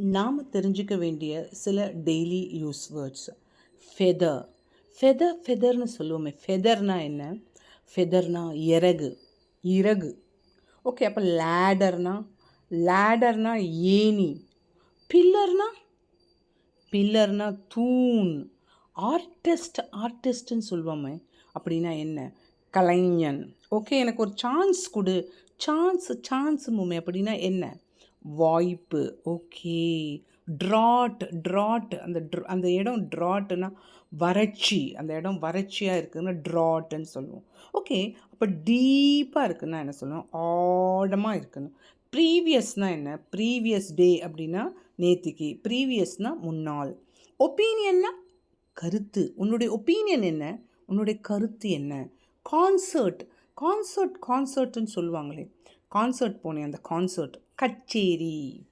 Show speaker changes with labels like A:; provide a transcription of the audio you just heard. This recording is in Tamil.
A: நாம் தெரிஞ்சுக்க வேண்டிய சில டெய்லி யூஸ் வேர்ட்ஸ். ஃபெதர். ஃபெதர்னு சொல்லுவோமே. ஃபெதர்னா என்ன? ஃபெதர்னா இறகு. இறகு. ஓகே. அப்போ லேடர்னா ஏணி. பில்லர்னா தூண். ஆர்டிஸ்ட்னு சொல்லுவோமே. அப்படின்னா என்ன? கலைஞன். ஓகே. எனக்கு ஒரு சான்ஸ் கொடு. சான்ஸ் மூமே அப்படின்னா என்ன? வாய்ப்பு. ஓகே. ட்ராட் அந்த இடம் ட்ராட்னா வறட்சி. அந்த இடம் வறட்சியாக இருக்குதுன்னா ட்ராட்னு சொல்லுவோம். ஓகே. அப்போ டீப்பாக இருக்குன்னா என்ன சொல்லுவோம்? ஆழமாக இருக்குன்னு. ப்ரீவியஸ்னால் என்ன? ப்ரீவியஸ் டே அப்படின்னா நேத்திக்கு. ப்ரீவியஸ்னால் முன்னாள். ஒப்பீனியன்னா கருத்து. உன்னுடைய ஒப்பீனியன் என்ன? உன்னுடைய கருத்து என்ன? கான்சர்ட்னு சொல்லுவாங்களே. கான்சர்ட் போனேன். அந்த கான்சர்ட் கச்சேரி.